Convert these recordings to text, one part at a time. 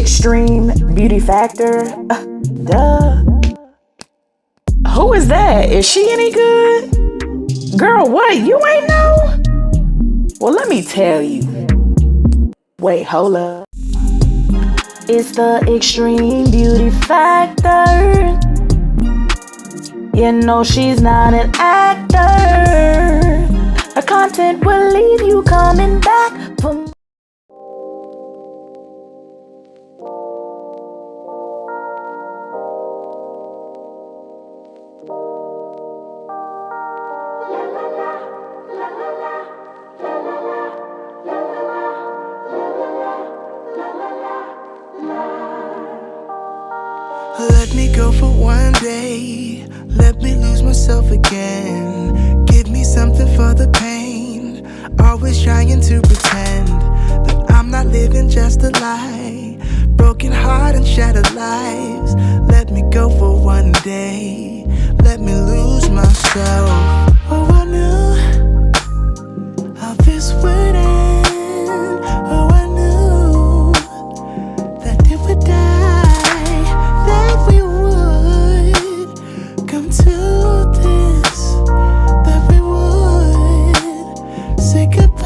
extreme beauty factor? Duh. Who is that? Is she any good? Girl, what? You ain't know? Well, let me tell you. Wait, hold up. It's the extreme beauty factor. You know she's not an actor. Her content will leave you coming back for more. Let me go for one day. Let me lose myself again. Give me something for the pain. Always trying to pretend that I'm not living just a lie. Broken heart and shattered lives. Let me go for one day. Let me lose myself. Oh, I knew how this would end. Oh, I knew that it would die, that we would come to this, that we would say goodbye.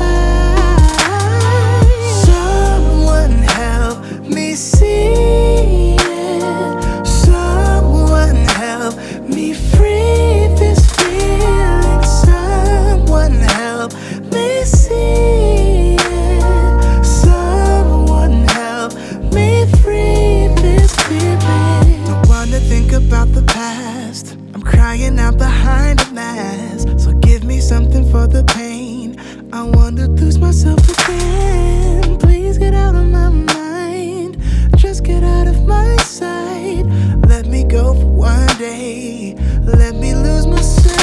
Someone help me see it. Someone help me free this feeling. Someone help me see it. Someone help me free this feeling. Don't wanna think about the past. I'm crying out behind a mask. So give me something for the pain. I wanna lose myself again. Please get out of my mind. Just get out of my sight. Let me go for one day. Let me lose myself.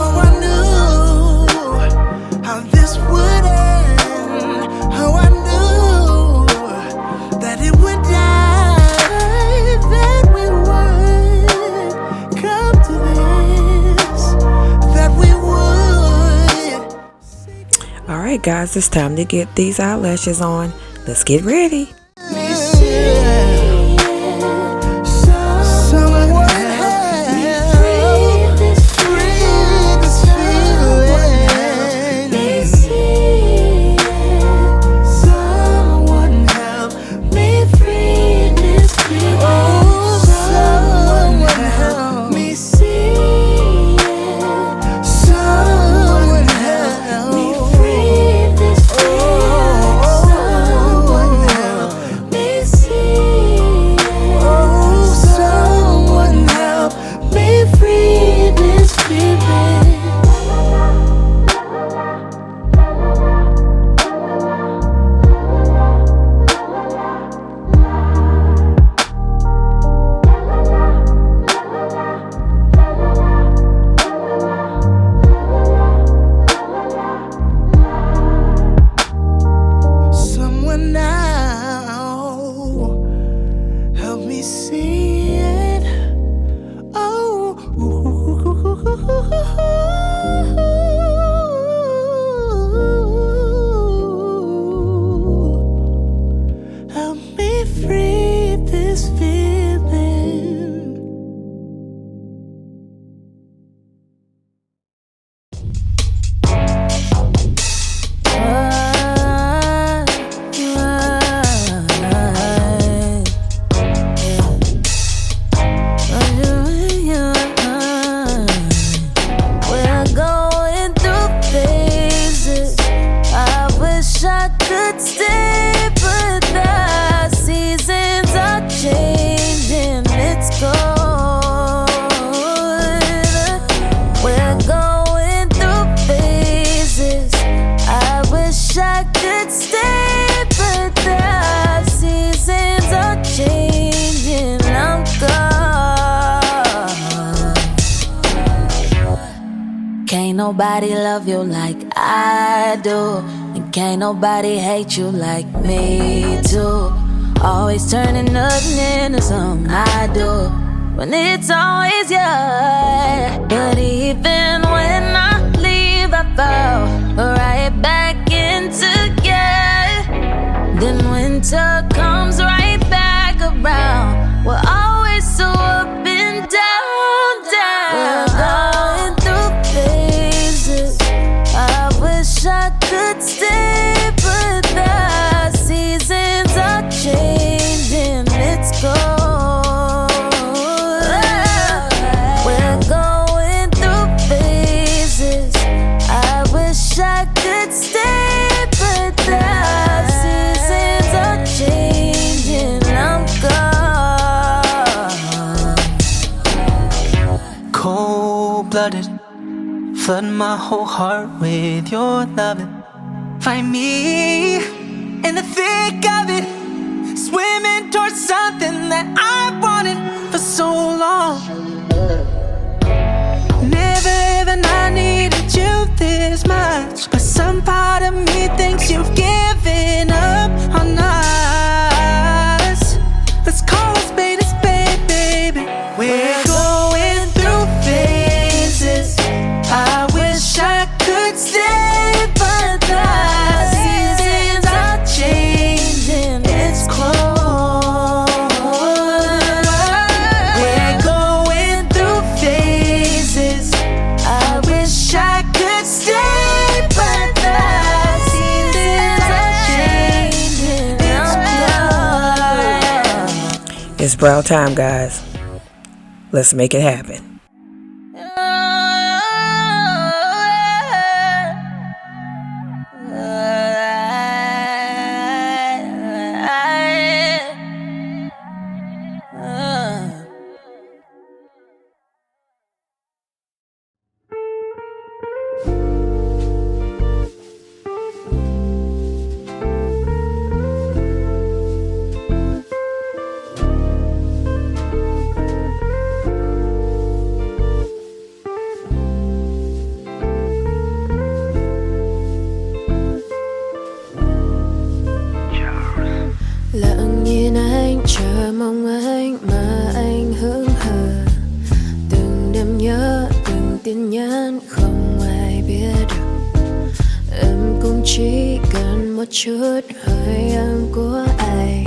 Oh, I knew how this would end. Oh, I knew that it would die, that we would come to this, that we would. Alright guys, it's time to get these eyelashes on. Let's get ready. Someone help me free this feeling. Someone help me free this feeling. Someone help me see it. Someone help me free this feeling. Someone help me see it. Someone help me free this feeling. Someone now help me see it. Oh, help me free this feeling. We're going through phases. I wish I could stay, but the seasons are changing. It's cold. We're going through phases. I wish I could stay, but the seasons are changing. I'm gone. Can't nobody love you like I do, and can't nobody hate you like me too. Always turning nothing into something I do, when it's always you. But even when I leave, I fall right back into you. Then winter comes right flooded. Flood my whole heart with your loving. Find me in the thick of it, swimming towards something that I wanted for so long. Never even I needed you this much, but some part of me thinks you've given up on us. Let's call a spade, baby. We're going through phases. I wish I could stay, but the seasons are changing. It's cold. We're going through phases. I wish I could stay, but the seasons are changing. It's cold. It's brow time, guys. Let's make it happen. Lặng nhìn anh chờ mong anh mà anh hững hờ. Từng đêm nhớ, từng tin nhắn không ai biết được. Em cũng chỉ cần một chút hơi ấm của anh.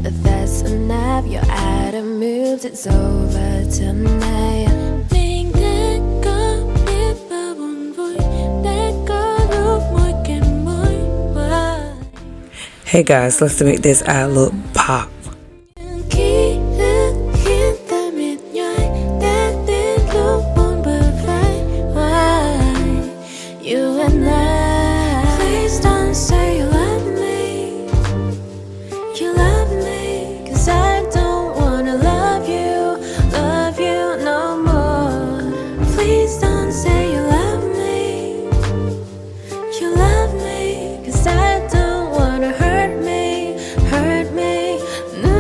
But that's enough, your item moves, it's over tonight. Mình đã có biết bao buồn vui, đã có lúc môi kèm môi qua. Hey guys, let's make this eye look pop. Ký ức khiến ta mệt nhoài, đã đến lúc buồn bờ vai. Why you and I? Please don't say you love me. You love me, 'cause I don't wanna love you no more. Please don't say you love me. You love me, 'cause I don't wanna hurt me no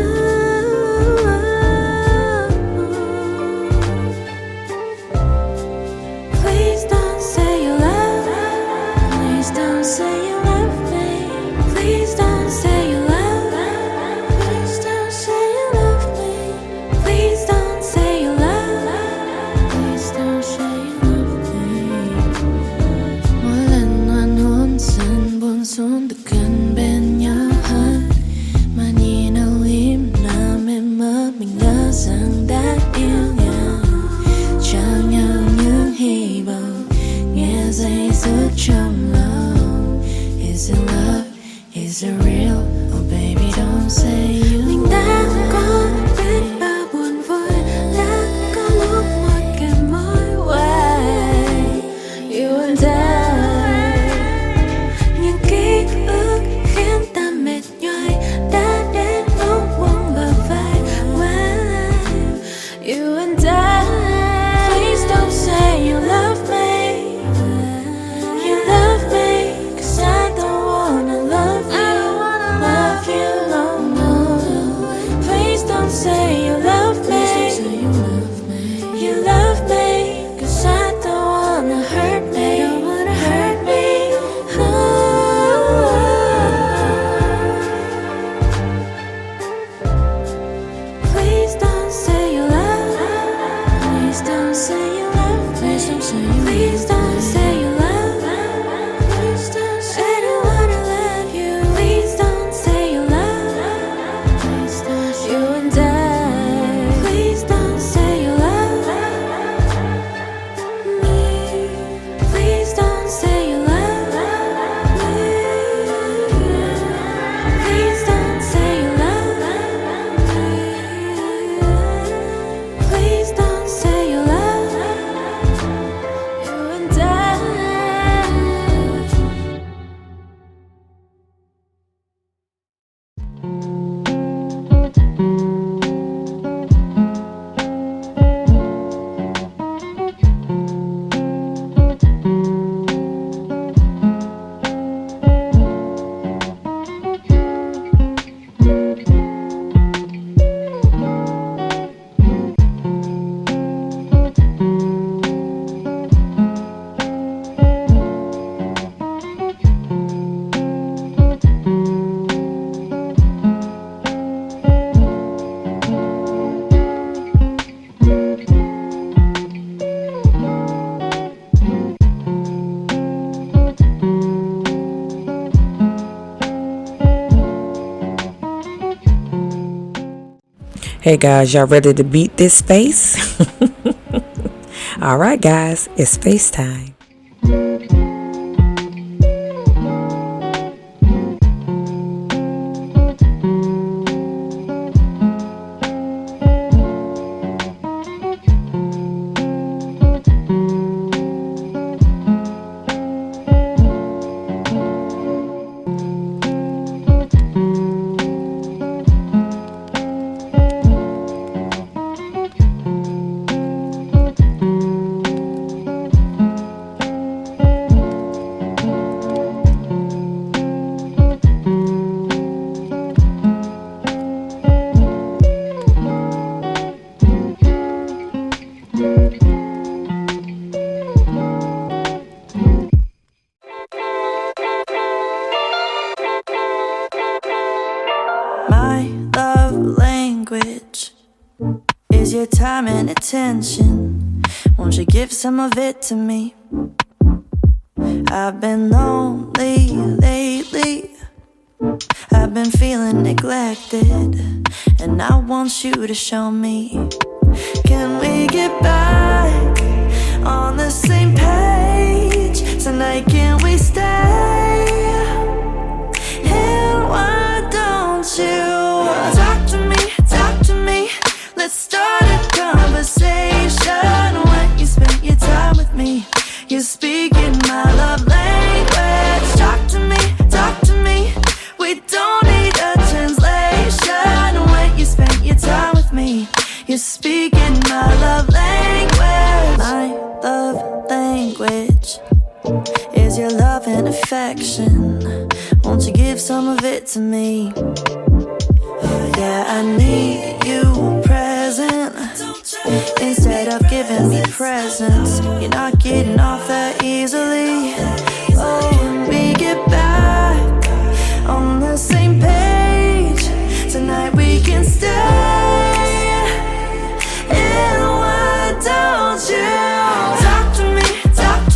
Hey guys, y'all ready to beat this space? All right, guys, it's space time. My love language is your time and attention. Won't you give some of it to me? I've been lonely lately. I've been feeling neglected, and I want you to show me. Can we get back on the same page tonight? Can we stay? And why don't you talk to me? Let's start a conversation. When you spend your time with me, you're speaking my love language. Talk to me. We don't need a translation. When you spend your time with me, you're speaking my love language. My love language is your love and affection. Won't you give some of it to me? Yeah, I need you present instead of giving me presents. You're not getting off that easily. Oh, when we get back on the same page tonight, we can stay. And why don't you talk to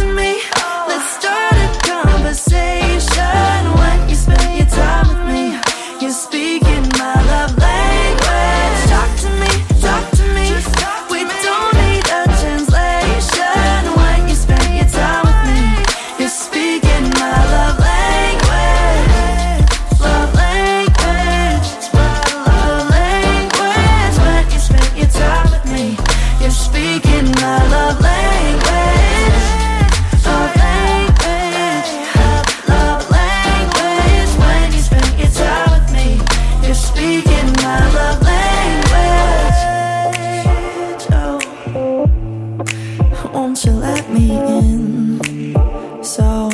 me? Let's start a conversation. When you spend your time with me, you're speaking my love language. Talk to me. We don't need a translation. When you spend your time with me, you're speaking my love language. Love language. Love language. When you spend your time with me, you're speaking my love language. Love language. Love language. When you spend your time with me, you're speaking my love language. Oh, won't you let me in? So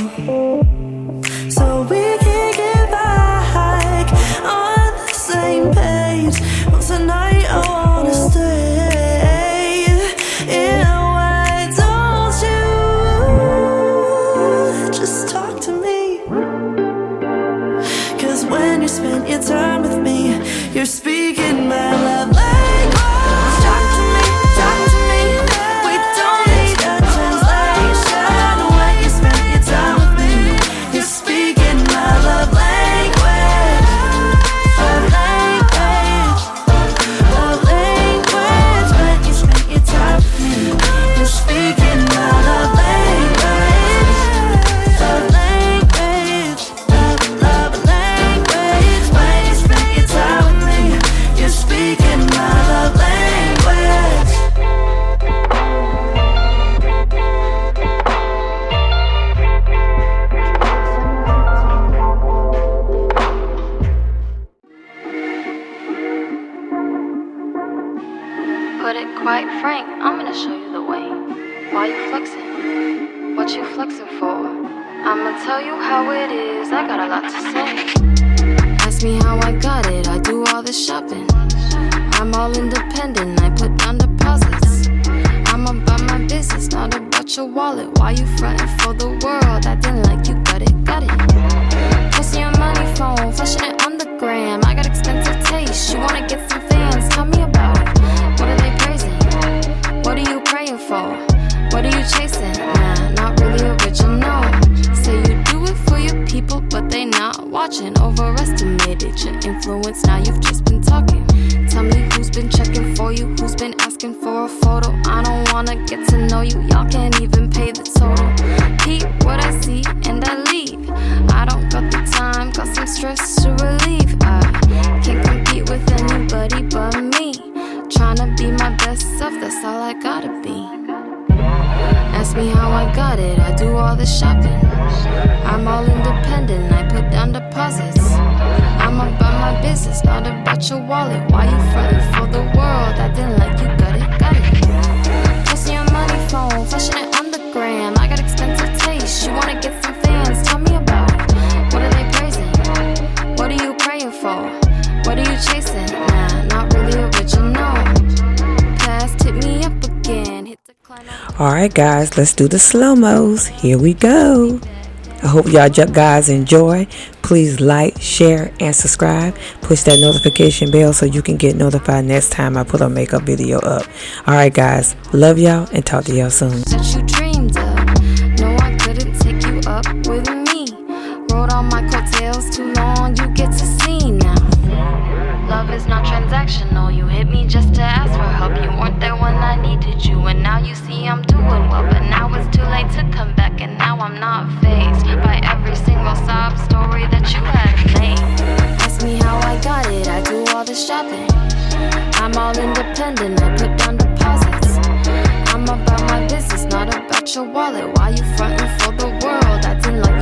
we can get back on the same page. Well, tonight I wanna stay. And why don't you just talk to me? 'Cause when you spend your time with me, you're speaking my love language. Talk to me. We don't need a translation. When you spend your time with me, you're speaking my love language. Love language. Love language. When you spend your time with me, you're speaking my love language. Love language. Love language. When you spend your time with me, you're speaking my love language. Put it quite frank, I'm gonna show you the way. Why you flexing? What you flexing for? I'ma tell you how it is, I got a lot to say. Ask me how I got it, I do all the shopping. I'm all independent, I put down deposits. I'm about my business, not about your wallet. Why you frontin' for the world, acting like you got it, got it. Posting your money phone, flashing it on the gram. I got expensive taste, you wanna get some fans, tell me about it. What are they praising? What are you praying for? What are you chasing? Nah, not really original. Say you do it for your people, but they not watching. Overestimated your influence, now you've just been talking. Tell me who's been checking asking for a photo. I don't wanna get to know you, y'all can't even pay the total. Keep what I see and I leave. I don't got the time, got some stress to relieve. I can't compete with anybody but me. Tryna be my best self, that's all I gotta be. Ask me how I got it, I do all the shopping. I'm all independent, I put down deposits. I'm about my business, not about your wallet. Why you frontin' for the world? I didn't like you, got it. Posting your money phone, flashing it on the gram. I got expensive taste, you wanna get some fans? Tell me about it. What are they praising? What are you praying for? What are you chasing? Nah, not really original. Past hit me up again. Hit decline. Alright guys, let's do the slow-mos. Here we go. I hope y'all guys enjoy. Please like, share, and subscribe. Push that notification bell so you can get notified next time I put a makeup video up. Alright guys, love y'all and talk to y'all soon. That you dreamed of. No, I couldn't take you up with me. Rode on my coattails too long, you get to see now. Love is not transactional. You hit me just to ask for help. You weren't there when I needed you, and now you see I'm doing well. But now it's too late to come back, and now I'm not fazed by every single sob story that you had made. Ask me how I got it, I do all the shopping. I'm all independent, I put down deposits. I'm about my business, not about your wallet. Why you frontin' for the world? I didn't like